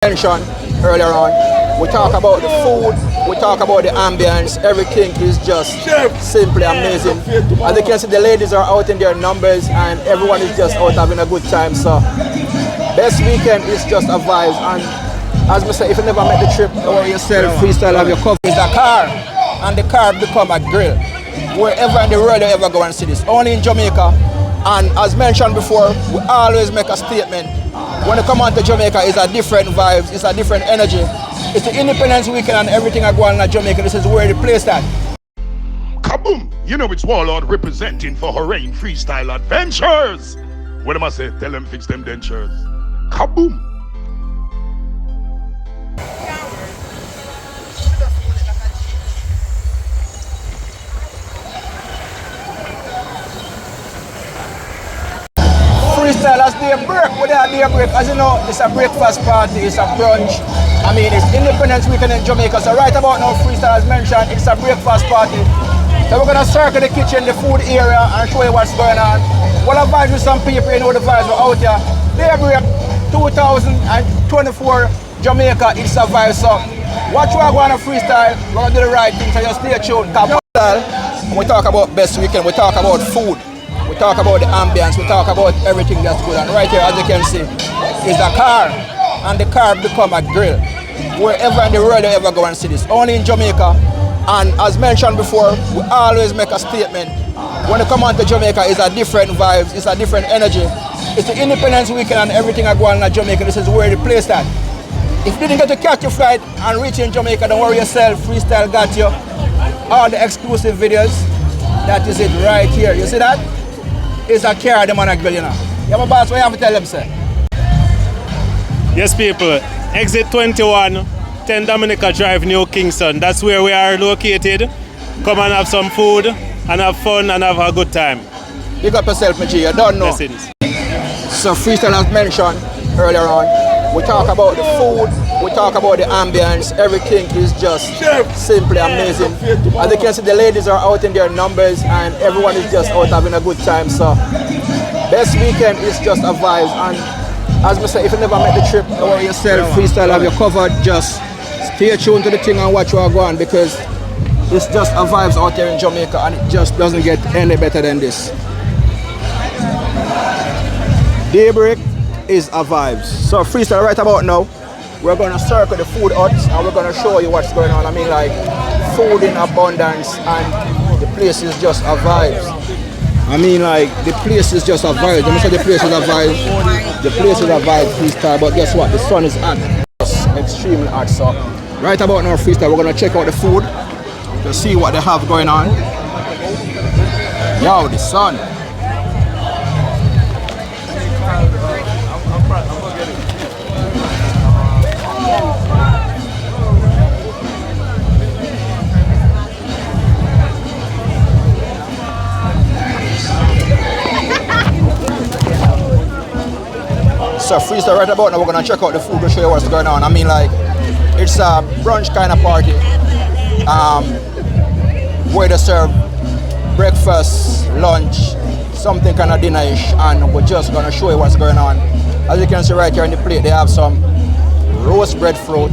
mentioned earlier on, we talk about the food, we talk about the ambience, everything is just simply amazing. As you can see, the ladies are out in their numbers and everyone is just out having a good time. So best weekend is just a vibe. And as I say, if you never make the trip or yourself, freestyle have your cover. It's a car and the car become a grill. Wherever in the world you ever go and see this, only in Jamaica. And as mentioned before, we always make a statement. When you come on to Jamaica, it's a different vibes, it's a different energy. It's the Independence Weekend and everything I go on in Jamaica. This is where the place at. Kaboom! You know it's Warlord representing for Horain Freestyle Adventures. What am I say? Tell them fix them dentures. Kaboom! Freestyle as Daybreak, what are Daybreak? As you know, it's a breakfast party, it's a brunch. I mean, it's Independence Weekend in Jamaica, so right about now, freestyle as mentioned, it's a breakfast party. So we're gonna circle the kitchen, the food area, and show you what's going on. We'll advise with some people, you know the vibes are out here. Daybreak 2024 Jamaica, it's a vibe, so watch what we're gonna freestyle, we're gonna do the right thing, so just stay tuned. When we talk about best weekend, we talk about food. We talk about the ambience, we talk about everything that's good. And right here, as you can see, is a car. And the car become a grill. Wherever in the world you ever go and see this, only in Jamaica. And as mentioned before, we always make a statement. When you come on to Jamaica, it's a different vibes, it's a different energy. It's the Independence Weekend and everything I go on in Jamaica. This is where the place at. If you didn't get to catch your flight and reach in Jamaica, don't worry yourself, freestyle got you. All the exclusive videos, that is it right here. You see that? It's a car, the man a grill, you know. You have a boss, what you have to tell them, sir? Yes, people. Exit 21, 10 Dominica Drive, New Kingston. That's where we are located. Come and have some food and have fun and have a good time. Big up yourself, G. You don't know. Blessings. So freestyle as mentioned earlier on, we talk about the food, we talk about the ambience, everything is just simply amazing. As you can see, the ladies are out in their numbers and everyone is just out having a good time. So best weekend is just a vibe. And as I say, if you never make the trip or yourself, freestyle have you covered, just stay tuned to the thing and watch what go on, because it's just a vibes out there in Jamaica and it just doesn't get any better than this. Daybreak is a vibes. So freestyle right about now, we're gonna circle the food huts and we're gonna show you what's going on. I mean, like food in abundance and the place is just a vibes. I mean, like the place is just a vibe. Let me say the place is a vibe. The place is a vibe freestyle, but guess what? The sun is hot. Just extremely hot. So right about now freestyle, we're gonna check out the food to see what they have going on. Yo, the sun. So freestyle right about now, we're gonna check out the food to show you what's going on. I mean, like, it's a brunch kind of party where they serve breakfast, lunch, something kind of dinner-ish, and we're just gonna show you what's going on. As you can see right here on the plate, they have some roast breadfruit,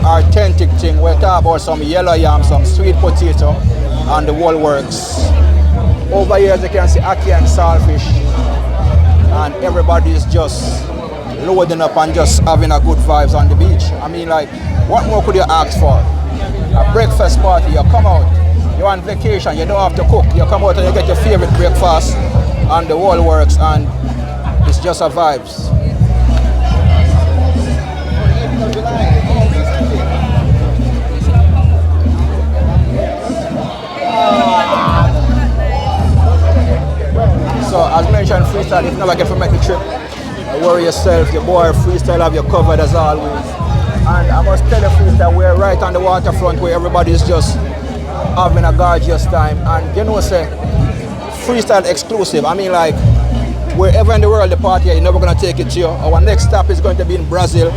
authentic thing. We're talking about some yellow yam, some sweet potato, and the whole works. Over here, as you can see, ackee and saltfish. And everybody is just loading up and just having a good vibes on the beach. I mean, like, what more could you ask for? A breakfast party, you come out, you're on vacation, you don't have to cook, you come out and you get your favorite breakfast and the whole works, and it's just a vibes. So as mentioned, freestyle, if you never get to make the trip, don't worry yourself, your boy freestyle have you covered as always. And I must tell you, freestyle, we're right on the waterfront where everybody is just having a gorgeous time. And you know, say, freestyle exclusive. I mean, like, wherever in the world the party, you're never gonna take it to you. Our next stop is going to be in Brazil.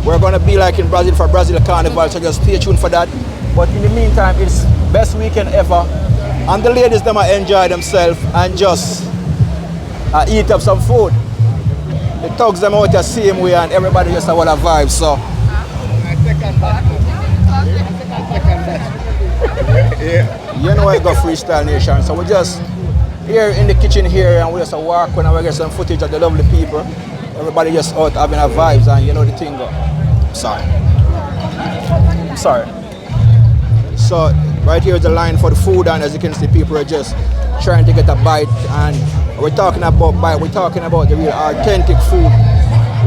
We're gonna be like in Brazil for Brazil Carnival, so just stay tuned for that. But in the meantime, it's best weekend ever. And the ladies, them enjoy themselves and just eat up some food. the thugs them out the same way and everybody just have a vibe. So you know I got Freestyle Nation. So we just here in the kitchen here and we just walk when we get some footage of the lovely people. Everybody just out having a vibes and you know the thing go. Sorry. So right here is the line for the food and as you can see people are just trying to get a bite and we're talking about bite, we're talking about the real authentic food.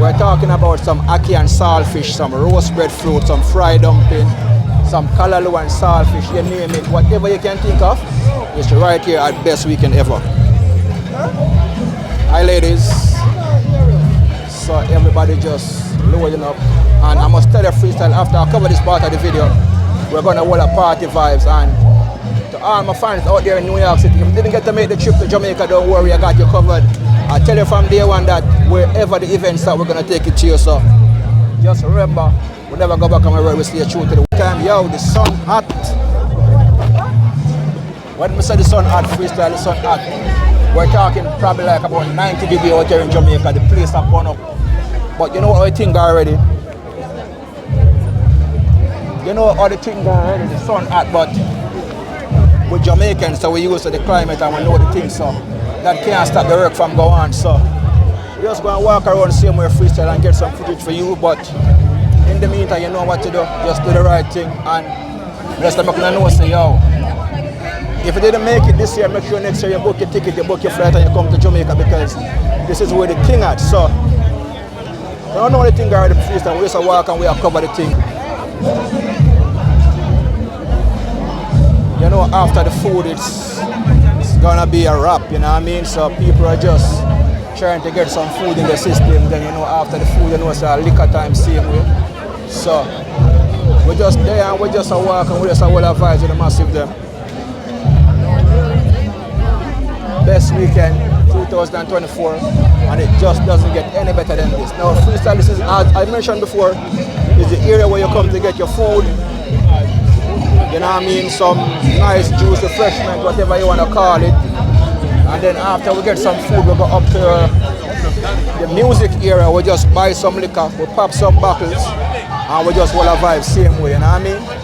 We're talking about some ackee and saltfish, some roast breadfruit, some fried dumpling, some callaloo and saltfish, you name it, whatever you can think of, it's right here at Best Weekend Ever. Hi ladies. So everybody just loading up and I must tell you freestyle after I cover this part of the video, we're gonna hold a party vibes and to all my fans out there in New York City, if you didn't get to make the trip to Jamaica, don't worry, I got you covered. I tell you from day one that wherever the events are, we're gonna take it to you. So just remember, we'll never go back on my road, we stay true to the time. Yo, the sun hot. When we say the sun hot, freestyle, the sun hot, we're talking probably like about 90 degrees out here in Jamaica, the place have gone up. But you know what I think already? You know how the thing already, the sun hot, but we're Jamaican, so we're used to the climate and we know the thing, so that can't stop the work from going on. So we're just going to walk around the same way freestyle and get some footage for you, but in the meantime, you know what to do, just do the right thing and rest of them know, say, yo, if you didn't make it this year, make sure next year you book your ticket, you book your flight and you come to Jamaica because this is where the thing at. So I don't know the thing already freestyle, we just walk and we cover the thing. You know, after the food, it's gonna be a wrap, you know what I mean? So people are just trying to get some food in the system. Then, you know, after the food, you know, it's a liquor time same way. So we're just there and we're just a walk and we're just a whole vibes with the massive them. Best Weekend 2024, and it just doesn't get any better than this. Now, freestyle, this is, as I mentioned before, is the area where you come to get your food. You know what I mean? Some nice juice, refreshment, whatever you want to call it. And then after we get some food, we go up to the music area. We just buy some liquor, we pop some bottles, and we just want to vibe same way. You know what I mean?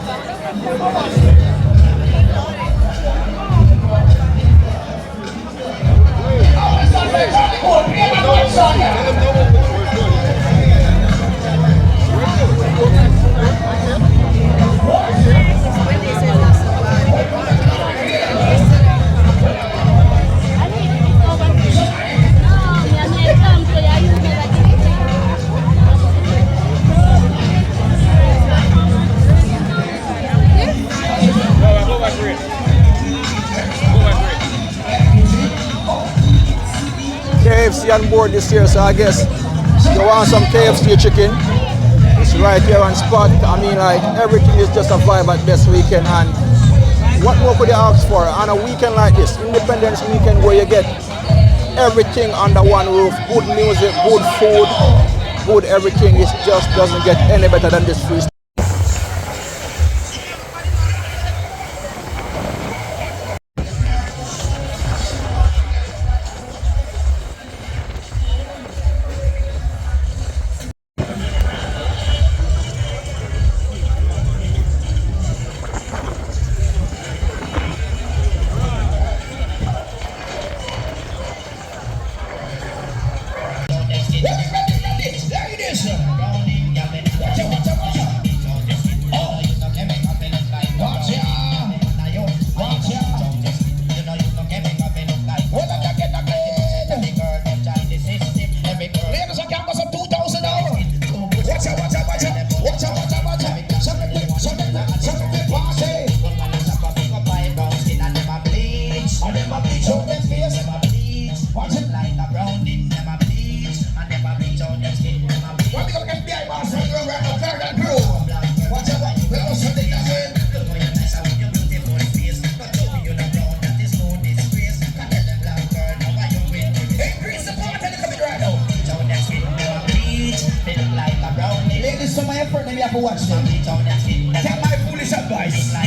KFC on board this year, so I guess you want some KFC chicken, it's right here on spot. I mean, like, everything is just a vibe at Best Weekend, and what more could you ask for on a weekend like this, Independence Weekend, where you get everything under one roof, good music, good food, good everything. It just doesn't get any better than this freestyle. Ladies, some of your friends, you have to watch them. Take my foolish advice.